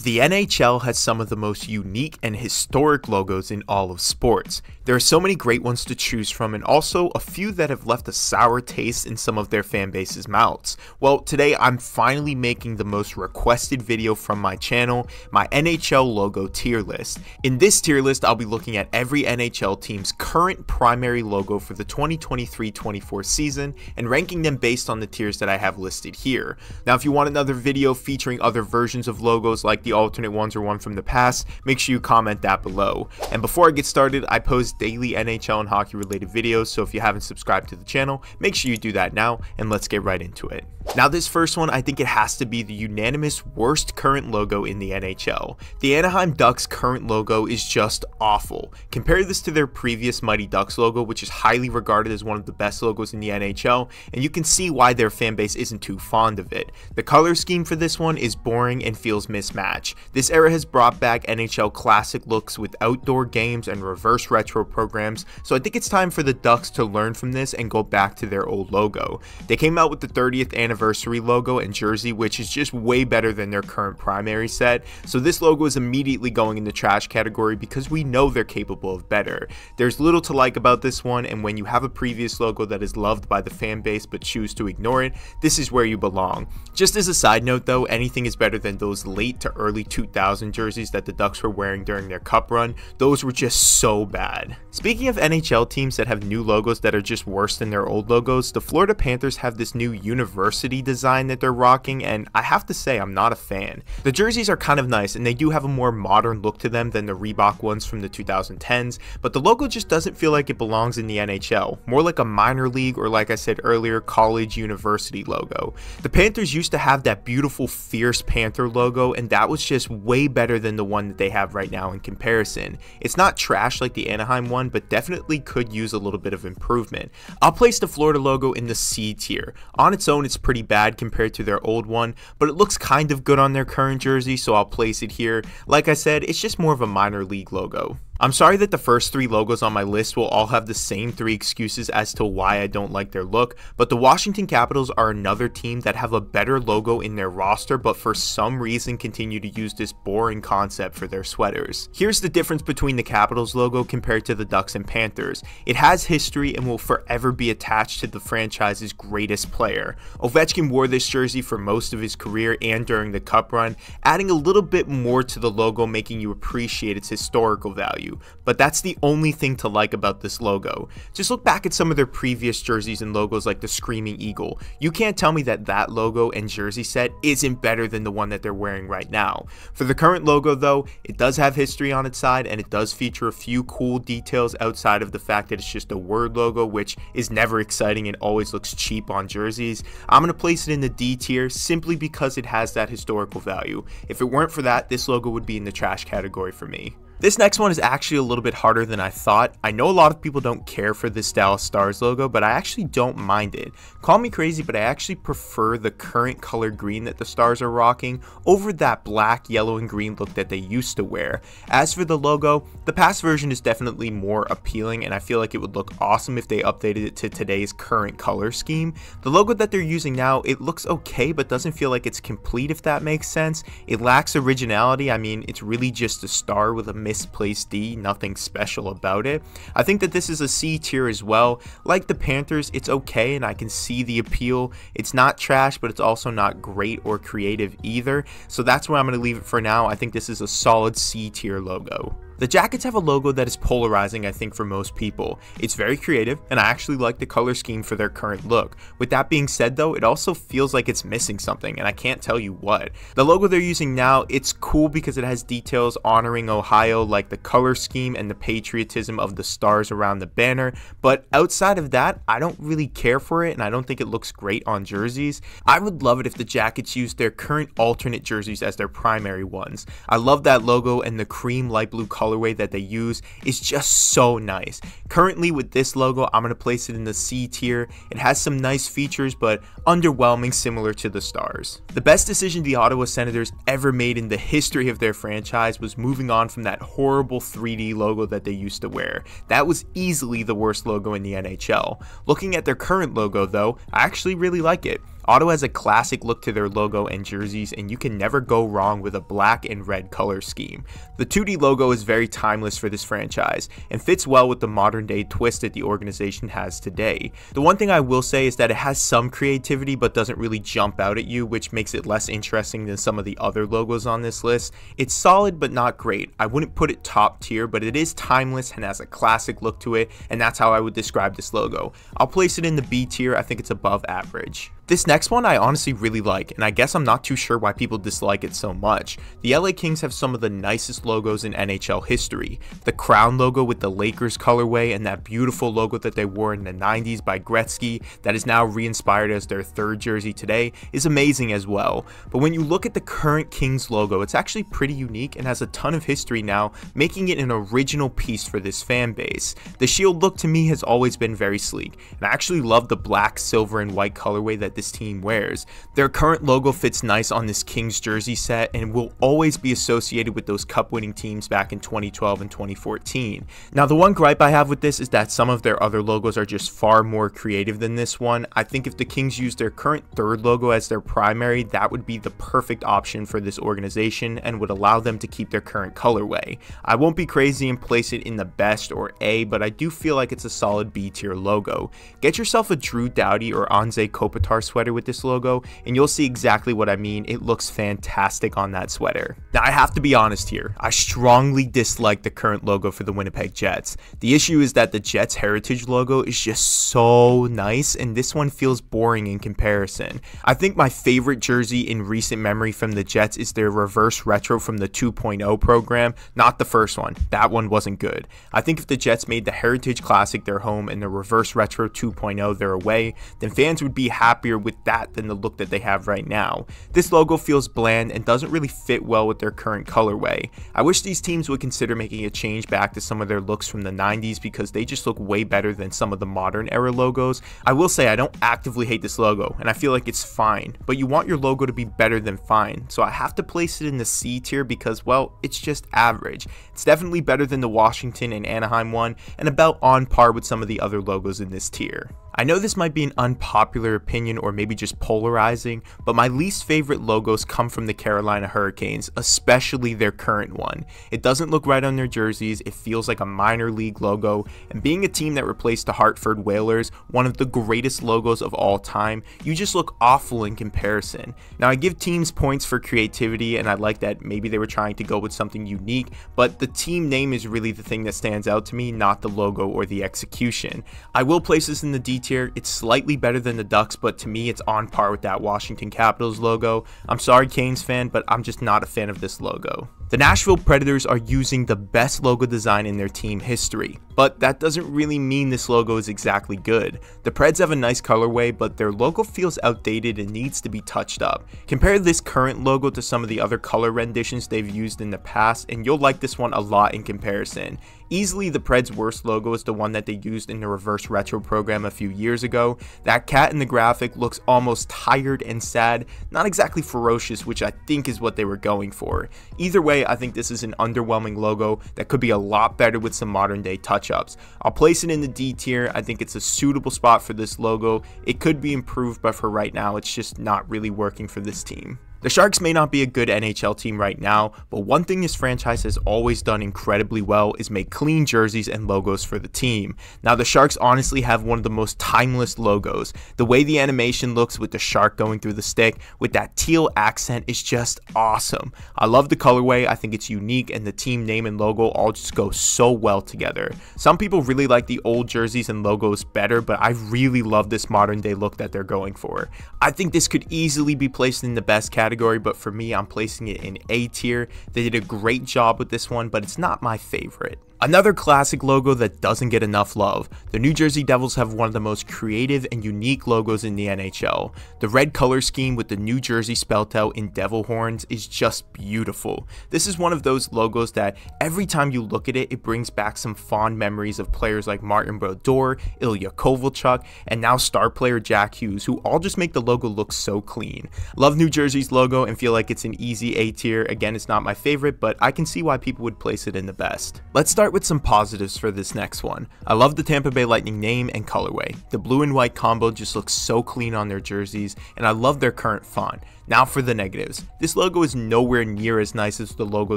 The NHL has some of the most unique and historic logos in all of sports. There are so many great ones to choose from, and also a few that have left a sour taste in some of their fan base's mouths. Well, today I'm finally making the most requested video from my channel, my NHL logo tier list. In this tier list, I'll be looking at every NHL team's current primary logo for the 2023-24 season and ranking them based on the tiers that I have listed here. Now, if you want another video featuring other versions of logos like the alternate ones or one from the past, make sure you comment that below. And before I get started, I post daily NHL and hockey related videos, so if you haven't subscribed to the channel, make sure you do that now, and let's get right into it. Now, this first one, I think it has to be the unanimous worst current logo in the NHL. The Anaheim Ducks current logo is just awful. Compare this to their previous Mighty Ducks logo, which is highly regarded as one of the best logos in the NHL, and you can see why their fan base isn't too fond of it. The color scheme for this one is boring and feels mismatched. This era has brought back NHL classic looks with outdoor games and reverse retro programs, so I think it's time for the Ducks to learn from this and go back to their old logo. They came out with the 30th anniversary logo and jersey, which is just way better than their current primary set, so this logo is immediately going in the trash category because we know they're capable of better. There's little to like about this one, and when you have a previous logo that is loved by the fan base but choose to ignore it, this is where you belong. Just as a side note though, anything is better than those late to early 2000 jerseys that the Ducks were wearing during their cup run. Those were just so bad. Speaking of NHL teams that have new logos that are just worse than their old logos, the Florida Panthers have this new university design that they're rocking, and I have to say I'm not a fan. The jerseys are kind of nice and they do have a more modern look to them than the Reebok ones from the 2010s, but the logo just doesn't feel like it belongs in the NHL, more like a minor league or, like I said earlier, college university logo. The Panthers used to have that beautiful fierce panther logo, and that was just way better than the one that they have right now in comparison. It's not trash like the Anaheim one, but definitely could use a little bit of improvement. I'll place the Florida logo in the C tier. On its own, it's pretty bad compared to their old one, but it looks kind of good on their current jersey, so I'll place it here. Like I said, it's just more of a minor league logo. I'm sorry that the first three logos on my list will all have the same three excuses as to why I don't like their look, but the Washington Capitals are another team that have a better logo in their roster, but for some reason continue to use this boring concept for their sweaters. Here's the difference between the Capitals logo compared to the Ducks and Panthers. It has history and will forever be attached to the franchise's greatest player. Ovechkin wore this jersey for most of his career and during the Cup run, adding a little bit more to the logo, making you appreciate its historical value. But that's the only thing to like about this logo. Just look back at some of their previous jerseys and logos like the Screaming Eagle. You can't tell me that that logo and jersey set isn't better than the one that they're wearing right now. For the current logo though, it does have history on its side and it does feature a few cool details outside of the fact that it's just a word logo, which is never exciting and always looks cheap on jerseys. I'm going to place it in the D tier simply because it has that historical value. If it weren't for that, this logo would be in the trash category for me. This next one is actually a little bit harder than I thought. I know a lot of people don't care for this Dallas Stars logo, but I actually don't mind it. Call me crazy, but I actually prefer the current color green that the Stars are rocking over that black, yellow, and green look that they used to wear. As for the logo, the past version is definitely more appealing, and I feel like it would look awesome if they updated it to today's current color scheme. The logo that they're using now, it looks okay, but doesn't feel like it's complete, if that makes sense. It lacks originality. I mean, it's really just a star with a misplaced D, nothing special about it. I think that this is a C tier as well. Like the Panthers, it's okay and I can see the appeal. It's not trash, but it's also not great or creative either. So that's where I'm going to leave it for now. I think this is a solid C tier logo. The Jackets have a logo that is polarizing, I think, for most people. It's very creative, and I actually like the color scheme for their current look. With that being said though, it also feels like it's missing something, and I can't tell you what. The logo they're using now, it's cool because it has details honoring Ohio, like the color scheme and the patriotism of the stars around the banner, but outside of that, I don't really care for it, and I don't think it looks great on jerseys. I would love it if the Jackets used their current alternate jerseys as their primary ones. I love that logo, and the cream light blue colorway that they use is just so nice. Currently with this logo, I'm going to place it in the C tier. It has some nice features, but underwhelming, similar to the Stars. The best decision the Ottawa Senators ever made in the history of their franchise was moving on from that horrible 3D logo that they used to wear. That was easily the worst logo in the NHL. Looking at their current logo though, I actually really like it. Ottawa has a classic look to their logo and jerseys, and you can never go wrong with a black and red color scheme. The 2D logo is very timeless for this franchise and fits well with the modern day twist that the organization has today. The one thing I will say is that it has some creativity but doesn't really jump out at you, which makes it less interesting than some of the other logos on this list. It's solid but not great. I wouldn't put it top tier, but it is timeless and has a classic look to it, and that's how I would describe this logo. I'll place it in the B tier. I think it's above average. This next one I honestly really like, and I guess I'm not too sure why people dislike it so much. The LA Kings have some of the nicest logos in NHL history. The crown logo with the Lakers colorway and that beautiful logo that they wore in the 90s by Gretzky that is now re-inspired as their third jersey today is amazing as well. But when you look at the current Kings logo, it's actually pretty unique and has a ton of history now, making it an original piece for this fan base. The shield look to me has always been very sleek, and I actually love the black, silver, and white colorway that this team wears. Their current logo fits nice on this Kings jersey set and will always be associated with those cup winning teams back in 2012 and 2014. Now, the one gripe I have with this is that some of their other logos are just far more creative than this one. I think if the Kings used their current third logo as their primary, that would be the perfect option for this organization and would allow them to keep their current colorway. I won't be crazy and place it in the best or A, but I do feel like it's a solid B tier logo. Get yourself a Drew Doughty or Anze Kopitar sweater with this logo and you'll see exactly what I mean. It looks fantastic on that sweater. Now, I have to be honest here. I strongly dislike the current logo for the Winnipeg Jets. The issue is that the Jets heritage logo is just so nice and this one feels boring in comparison. I think my favorite jersey in recent memory from the Jets is their reverse retro from the 2.0 program, not the first one. That one wasn't good. I think if the Jets made the heritage classic their home and the reverse retro 2.0 their away, then fans would be happier with that than the look that they have right now. This logo feels bland and doesn't really fit well with their current colorway. I wish these teams would consider making a change back to some of their looks from the 90s because they just look way better than some of the modern era logos. I will say I don't actively hate this logo and I feel like it's fine, but you want your logo to be better than fine, so I have to place it in the C tier because, well, it's just average. It's definitely better than the Washington and Anaheim one and about on par with some of the other logos in this tier. I know this might be an unpopular opinion or maybe just polarizing, but my least favorite logos come from the Carolina Hurricanes, especially their current one. It doesn't look right on their jerseys, it feels like a minor league logo, and being a team that replaced the Hartford Whalers, one of the greatest logos of all time, you just look awful in comparison. Now, I give teams points for creativity and I like that maybe they were trying to go with something unique, but the team name is really the thing that stands out to me, not the logo or the execution. I will place this in the D tier. It's slightly better than the Ducks, but to me it's on par with that Washington Capitals logo. I'm sorry, Canes fan, but I'm just not a fan of this logo. The Nashville Predators are using the best logo design in their team history, but that doesn't really mean this logo is exactly good. The Preds have a nice colorway, but their logo feels outdated and needs to be touched up. Compare this current logo to some of the other color renditions they've used in the past, and you'll like this one a lot in comparison. Easily the Preds' worst logo is the one that they used in the reverse retro program a few years ago. That cat in the graphic looks almost tired and sad, not exactly ferocious, which I think is what they were going for. Either way, I think this is an underwhelming logo that could be a lot better with some modern day touch-ups. I'll place it in the D tier. I think it's a suitable spot for this logo. It could be improved, but for right now, it's just not really working for this team. The Sharks may not be a good NHL team right now, but one thing this franchise has always done incredibly well is make clean jerseys and logos for the team. Now, the Sharks honestly have one of the most timeless logos. The way the animation looks with the shark going through the stick with that teal accent is just awesome. I love the colorway, I think it's unique, and the team name and logo all just go so well together. Some people really like the old jerseys and logos better, but I really love this modern day look that they're going for. I think this could easily be placed in the best category, but for me, I'm placing it in A tier. They did a great job with this one, but it's not my favorite. Another classic logo that doesn't get enough love. The New Jersey Devils have one of the most creative and unique logos in the NHL. The red color scheme with the New Jersey spelled out in devil horns is just beautiful. This is one of those logos that every time you look at it, it brings back some fond memories of players like Martin Brodeur, Ilya Kovalchuk, and now star player Jack Hughes, who all just make the logo look so clean. Love New Jersey's logo and feel like it's an easy A tier. Again, it's not my favorite, but I can see why people would place it in the best. Let's start with some positives for this next one. I love the Tampa Bay Lightning name and colorway. The blue and white combo just looks so clean on their jerseys, and I love their current font. Now for the negatives. This logo is nowhere near as nice as the logo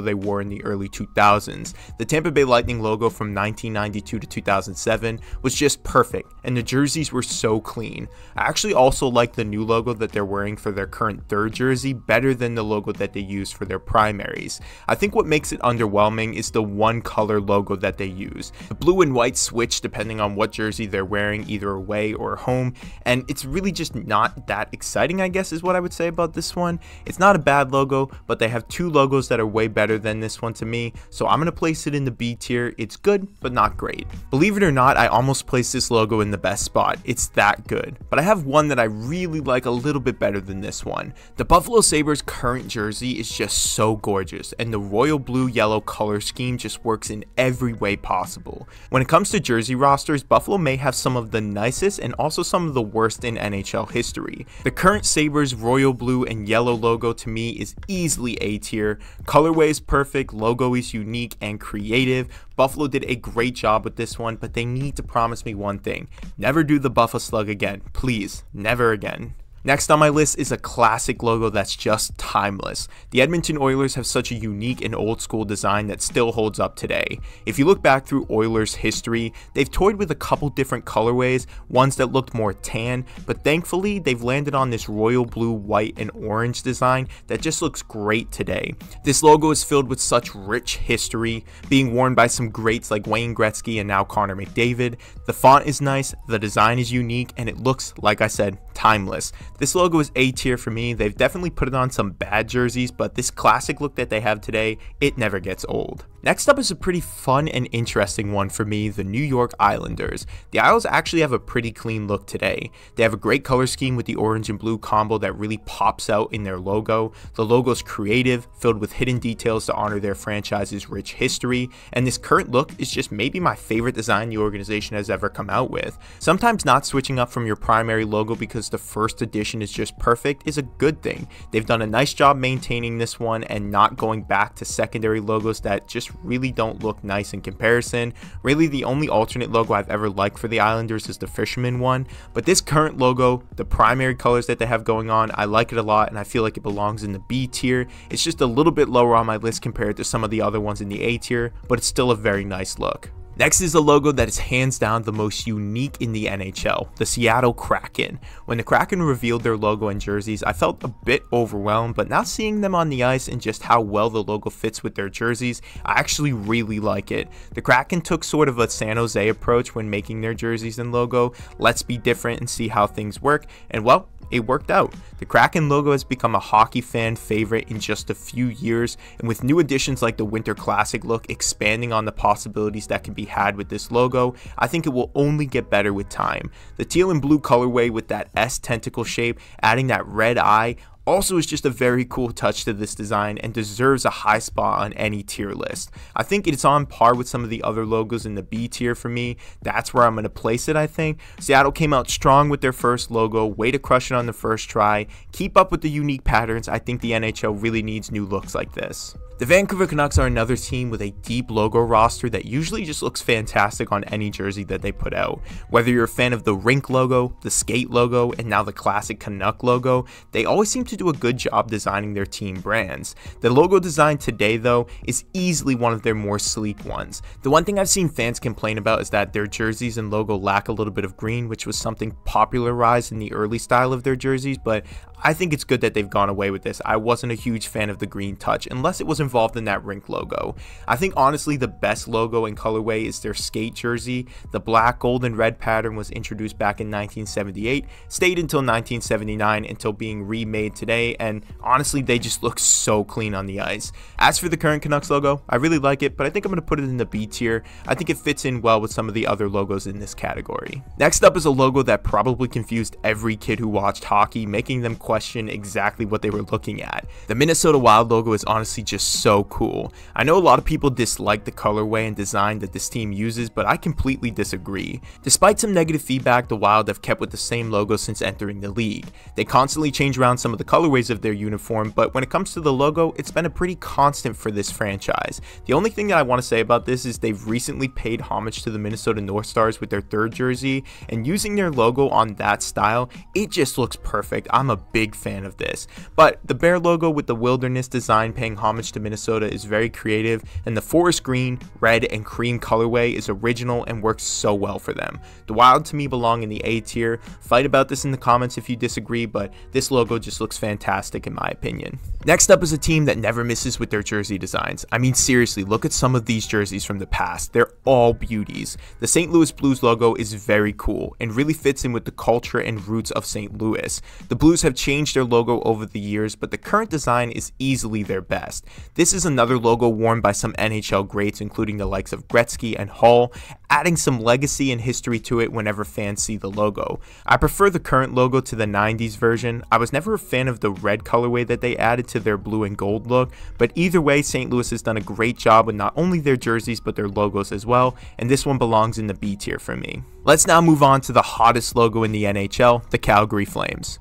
they wore in the early 2000s. The Tampa Bay Lightning logo from 1992 to 2007 was just perfect, and the jerseys were so clean. I actually also like the new logo that they're wearing for their current third jersey better than the logo that they use for their primaries. I think what makes it underwhelming is the one color logo that they use. The blue and white switch depending on what jersey they're wearing, either away or home, and it's really just not that exciting, I guess is what I would say about this one. It's not a bad logo, but they have two logos that are way better than this one to me, so I'm going to place it in the B tier. It's good, but not great. Believe it or not, I almost placed this logo in the best spot. It's that good. But I have one that I really like a little bit better than this one. The Buffalo Sabres current jersey is just so gorgeous, and the royal blue-yellow color scheme just works in every way possible. When it comes to jersey rosters, Buffalo may have some of the nicest and also some of the worst in NHL history. The current Sabres royal blue and yellow logo to me is easily A tier. Colorway is perfect, logo is unique and creative. Buffalo did a great job with this one, but they need to promise me one thing: never do the Buffalo Slug again. Please, never again. Next on my list is a classic logo that's just timeless. The Edmonton Oilers have such a unique and old school design that still holds up today. If you look back through Oilers history, they've toyed with a couple different colorways, ones that looked more tan, but thankfully they've landed on this royal blue, white, and orange design that just looks great today. This logo is filled with such rich history, being worn by some greats like Wayne Gretzky and now Connor McDavid. The font is nice, the design is unique, and it looks, like I said, timeless. This logo is A tier for me. They've definitely put it on some bad jerseys, but this classic look that they have today, it never gets old. Next up is a pretty fun and interesting one for me, the New York Islanders. The Isles actually have a pretty clean look today. They have a great color scheme with the orange and blue combo that really pops out in their logo. The logo is creative, filled with hidden details to honor their franchise's rich history, and this current look is just maybe my favorite design the organization has ever come out with. Sometimes not switching up from your primary logo because the first edition is just perfect is a good thing. They've done a nice job maintaining this one and not going back to secondary logos that just really don't look nice in comparison. Really, the only alternate logo I've ever liked for the Islanders is the fisherman one, but this current logo, the primary colors that they have going on, I like it a lot and I feel like it belongs in the B tier. It's just a little bit lower on my list compared to some of the other ones in the A tier, but it's still a very nice look. Next is a logo that is hands down the most unique in the NHL, the Seattle Kraken. When the Kraken revealed their logo and jerseys, I felt a bit overwhelmed, but now seeing them on the ice and just how well the logo fits with their jerseys, I actually really like it. The Kraken took sort of a San Jose approach when making their jerseys and logo. Let's be different and see how things work, and well, it worked out. The Kraken logo has become a hockey fan favorite in just a few years, and with new additions like the Winter Classic look expanding on the possibilities that can be had with this logo, I think it will only get better with time. The teal and blue colorway with that S tentacle shape, adding that red eye, also is just a very cool touch to this design and deserves a high spot on any tier list. I think it's on par with some of the other logos in the B tier for me. That's where I'm going to place it, I think. Seattle came out strong with their first logo, way to crush it on the first try. Keep up with the unique patterns. I think the NHL really needs new looks like this. The Vancouver Canucks are another team with a deep logo roster that usually just looks fantastic on any jersey that they put out. Whether you're a fan of the rink logo, the skate logo, and now the classic Canuck logo, they always seem to do a good job designing their team brands. The logo design today, though, is easily one of their more sleek ones. The one thing I've seen fans complain about is that their jerseys and logo lack a little bit of green, which was something popularized in the early style of their jerseys, but I think it's good that they've gone away with this. I wasn't a huge fan of the green touch unless it was involved in that rink logo. I think honestly the best logo and colorway is their skate jersey. The black, gold, and red pattern was introduced back in 1978, stayed until 1979 until being remade today, and honestly they just look so clean on the ice. As for the current Canucks logo, I really like it, but I think I'm going to put it in the B tier. I think it fits in well with some of the other logos in this category. Next up is a logo that probably confused every kid who watched hockey, making them question exactly what they were looking at. The Minnesota Wild logo is honestly just so cool. I know a lot of people dislike the colorway and design that this team uses, but I completely disagree. Despite some negative feedback, the Wild have kept with the same logo since entering the league. They constantly change around some of the colorways of their uniform, but when it comes to the logo, it's been a pretty constant for this franchise. The only thing that I want to say about this is they've recently paid homage to the Minnesota North Stars with their third jersey, and using their logo on that style, it just looks perfect. I'm a big fan of this. But the bear logo with the wilderness design paying homage to Minnesota is very creative, and the forest green, red, and cream colorway is original and works so well for them. The Wild to me belong in the A tier. Fight about this in the comments if you disagree, but this logo just looks fantastic in my opinion. Next up is a team that never misses with their jersey designs. I mean, seriously, look at some of these jerseys from the past. They're all beauties. The St. Louis Blues logo is very cool and really fits in with the culture and roots of St. Louis. The Blues have changed their logo over the years, but the current design is easily their best. This is another logo worn by some NHL greats, including the likes of Gretzky and Hall, adding some legacy and history to it whenever fans see the logo. I prefer the current logo to the 90s version. I was never a fan of the red colorway that they added to their blue and gold look, but either way, St. Louis has done a great job with not only their jerseys but their logos as well, and this one belongs in the B tier for me. Let's now move on to the hottest logo in the NHL, the Calgary Flames.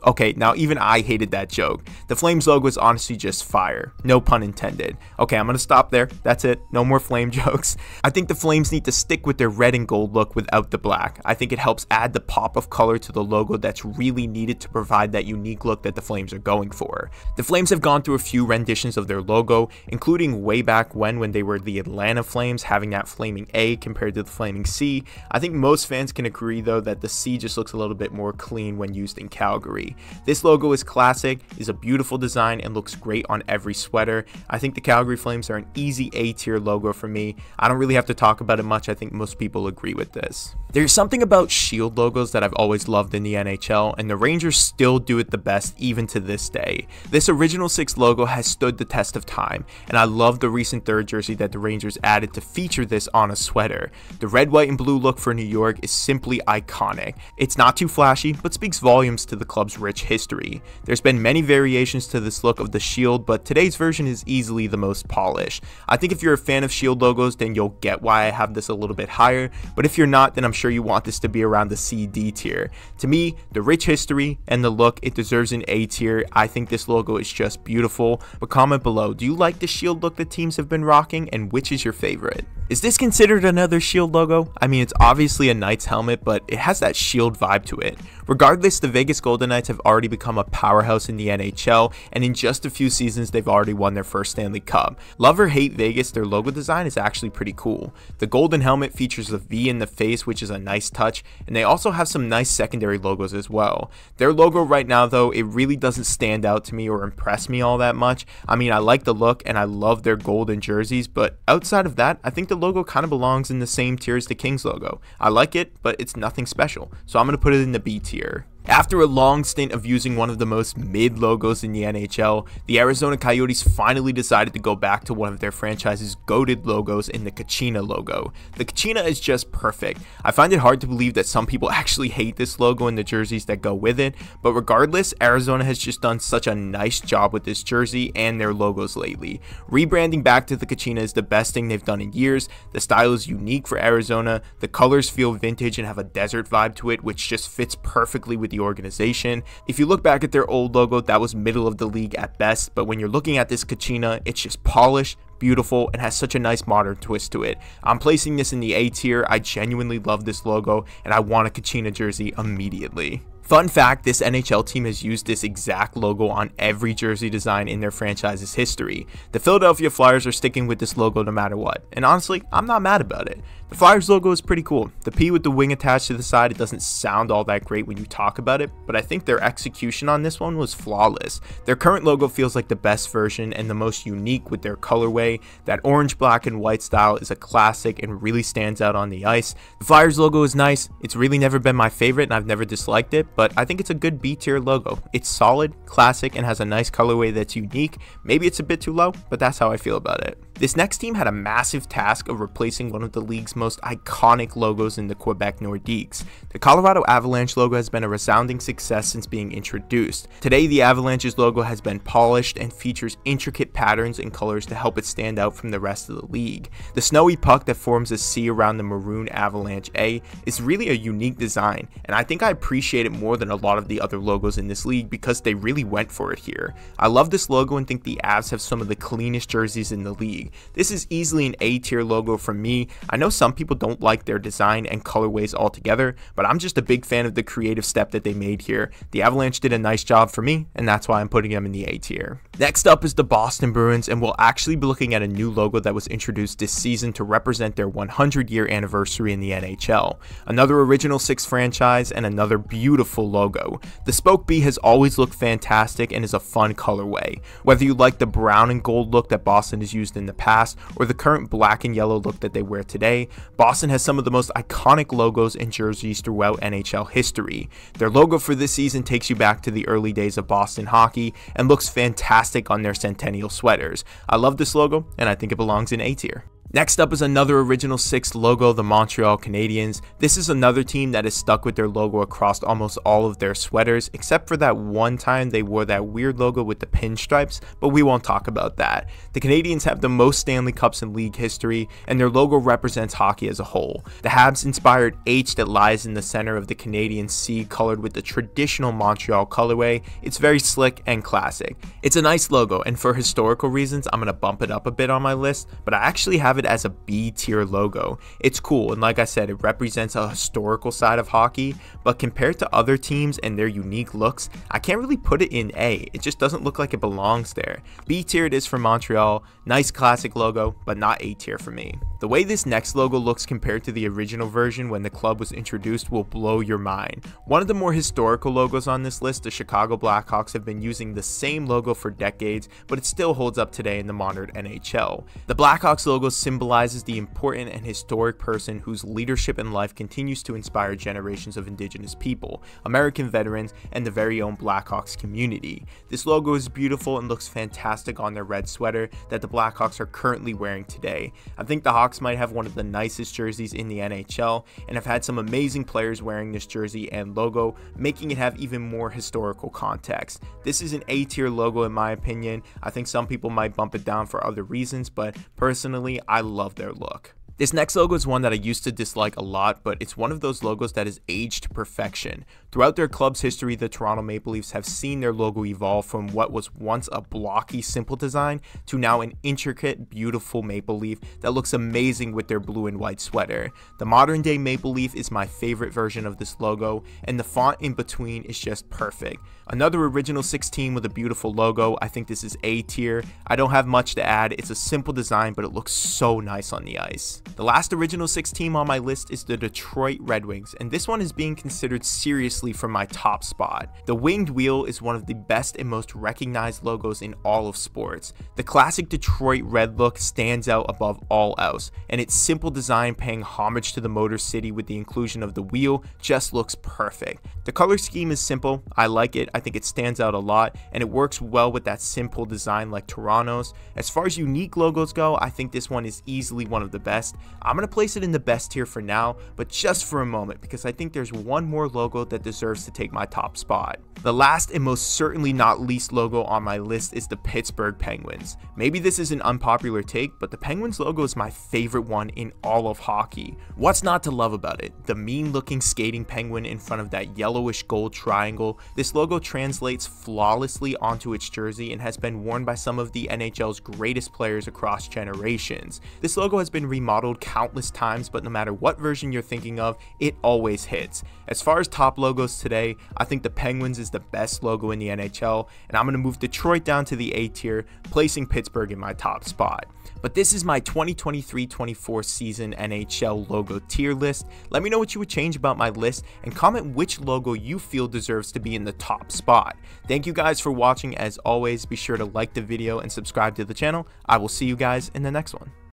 Okay, now even I hated that joke. The Flames logo is honestly just fire. No pun intended. Okay, I'm gonna stop there. That's it. No more flame jokes. I think the Flames need to stick with their red and gold look without the black. I think it helps add the pop of color to the logo that's really needed to provide that unique look that the Flames are going for. The Flames have gone through a few renditions of their logo, including way back when they were the Atlanta Flames, having that flaming A compared to the flaming C. I think most fans can agree though that the C just looks a little bit more clean when used in Calgary. This logo is classic, is a beautiful design, and looks great on every sweater. I think the Calgary Flames are an easy A tier logo for me. I don't really have to talk about it much. I think most people agree with this. There's something about shield logos that I've always loved in the NHL, and the Rangers still do it the best even to this day. This original 6 logo has stood the test of time, and I love the recent third jersey that the Rangers added to feature this on a sweater. The red, white, and blue look for New York is simply iconic. It's not too flashy, but speaks volumes to the club's rich history. There's been many variations to this look of the shield, but today's version is easily the most polished. I think if you're a fan of shield logos, then you'll get why I have this a little bit higher, but if you're not, then I'm sure you want this to be around the C-D tier. To me, the rich history and the look, it deserves an A tier. I think this logo is just beautiful, but comment below, do you like the shield look that teams have been rocking, and which is your favorite? Is this considered another shield logo? I mean, it's obviously a Knights helmet, but it has that shield vibe to it. Regardless, the Vegas Golden Knights have already become a powerhouse in the NHL, and in just a few seasons, they've already won their first Stanley Cup. Love or hate Vegas, their logo design is actually pretty cool. The golden helmet features a V in the face, which is a nice touch, and they also have some nice secondary logos as well. Their logo right now, though, it really doesn't stand out to me or impress me all that much. I mean, I like the look, and I love their golden jerseys, but outside of that, I think the logo kind of belongs in the same tier as the Kings logo. I like it, but it's nothing special, so I'm going to put it in the B tier. After a long stint of using one of the most mid logos in the NHL, the Arizona Coyotes finally decided to go back to one of their franchise's goated logos in the Kachina logo. The Kachina is just perfect. I find it hard to believe that some people actually hate this logo and the jerseys that go with it, but regardless, Arizona has just done such a nice job with this jersey and their logos lately. Rebranding back to the Kachina is the best thing they've done in years. The style is unique for Arizona, the colors feel vintage and have a desert vibe to it, which just fits perfectly with the organization. If you look back at their old logo, that was middle of the league at best, but when you're looking at this Kachina, it's just polished, beautiful, and has such a nice modern twist to it. I'm placing this in the A tier. I genuinely love this logo, and I want a Kachina jersey immediately. Fun fact, this NHL team has used this exact logo on every jersey design in their franchise's history. The Philadelphia Flyers are sticking with this logo no matter what, and honestly, I'm not mad about it. The Flyers logo is pretty cool. The P with the wing attached to the side, it doesn't sound all that great when you talk about it, but I think their execution on this one was flawless. Their current logo feels like the best version and the most unique with their colorway. That orange, black, and white style is a classic and really stands out on the ice. The Flyers logo is nice. It's really never been my favorite and I've never disliked it, but I think it's a good B tier logo. It's solid, classic, and has a nice colorway that's unique. Maybe it's a bit too low, but that's how I feel about it. This next team had a massive task of replacing one of the league's most iconic logos in the Quebec Nordiques. The Colorado Avalanche logo has been a resounding success since being introduced. Today, the Avalanche's logo has been polished and features intricate patterns and colors to help it stand out from the rest of the league. The snowy puck that forms a C around the maroon Avalanche A is really a unique design, and I think I appreciate it more than a lot of the other logos in this league because they really went for it here. I love this logo and think the Avs have some of the cleanest jerseys in the league. This is easily an A tier logo for me. I know some people don't like their design and colorways altogether, but I'm just a big fan of the creative step that they made here. The Avalanche did a nice job for me, and that's why I'm putting them in the A tier. Next up is the Boston Bruins, and we'll actually be looking at a new logo that was introduced this season to represent their 100-year anniversary in the NHL. Another Original Six franchise and another beautiful logo. The Spoke B has always looked fantastic and is a fun colorway. Whether you like the brown and gold look that Boston has used in the past or the current black and yellow look that they wear today, Boston has some of the most iconic logos and jerseys throughout NHL history. Their logo for this season takes you back to the early days of Boston hockey and looks fantastic on their Centennial sweaters. I love this logo and I think it belongs in A tier. Next up is another Original Six logo, the Montreal Canadiens. This is another team that has stuck with their logo across almost all of their sweaters, except for that one time they wore that weird logo with the pinstripes, but we won't talk about that. The Canadiens have the most Stanley Cups in league history, and their logo represents hockey as a whole. The Habs-inspired H that lies in the center of the Canadian C, colored with the traditional Montreal colorway, it's very slick and classic. It's a nice logo, and for historical reasons, I'm going to bump it up a bit on my list, but I actually have it as a B tier logo. It's cool, and like I said, it represents a historical side of hockey, but compared to other teams and their unique looks, I can't really put it in A. It just doesn't look like it belongs there. B tier it is for Montreal, nice classic logo, but not A tier for me. The way this next logo looks compared to the original version when the club was introduced will blow your mind. One of the more historical logos on this list, the Chicago Blackhawks, have been using the same logo for decades, but it still holds up today in the modern NHL. The Blackhawks logo symbolizes the important and historic person whose leadership in life continues to inspire generations of Indigenous people, American veterans, and the very own Blackhawks community. This logo is beautiful and looks fantastic on their red sweater that the Blackhawks are currently wearing today. I think the Hawks might have one of the nicest jerseys in the NHL and have had some amazing players wearing this jersey and logo, making it have even more historical context. This is an A tier logo in my opinion. I think some people might bump it down for other reasons, but personally, I love their look. This next logo is one that I used to dislike a lot, but it's one of those logos that has aged to perfection. Throughout their club's history, the Toronto Maple Leafs have seen their logo evolve from what was once a blocky, simple design to now an intricate, beautiful maple leaf that looks amazing with their blue and white sweater. The modern day maple leaf is my favorite version of this logo, and the font in between is just perfect. Another Original 16 with a beautiful logo. I think this is A tier. I don't have much to add. It's a simple design, but it looks so nice on the ice. The last Original Six team on my list is the Detroit Red Wings, and this one is being considered seriously for my top spot. The winged wheel is one of the best and most recognized logos in all of sports. The classic Detroit red look stands out above all else, and its simple design paying homage to the Motor City with the inclusion of the wheel just looks perfect. The color scheme is simple. I like it. I think it stands out a lot, and it works well with that simple design like Toronto's. As far as unique logos go, I think this one is easily one of the best. I'm going to place it in the best tier for now, but just for a moment, because I think there's one more logo that deserves to take my top spot. The last and most certainly not least logo on my list is the Pittsburgh Penguins. Maybe this is an unpopular take, but the Penguins logo is my favorite one in all of hockey. What's not to love about it? The mean looking skating penguin in front of that yellowish gold triangle. This logo translates flawlessly onto its jersey and has been worn by some of the NHL's greatest players across generations. This logo has been remodeled countless times, but no matter what version you're thinking of, it always hits. As far as top logos today, I think the Penguins is the best logo in the NHL, and I'm going to move Detroit down to the A tier, placing Pittsburgh in my top spot. But this is my 2023-24 season NHL logo tier list. Let me know what you would change about my list and comment which logo you feel deserves to be in the top spot. Thank you guys for watching. As always, be sure to like the video and subscribe to the channel. I will see you guys in the next one.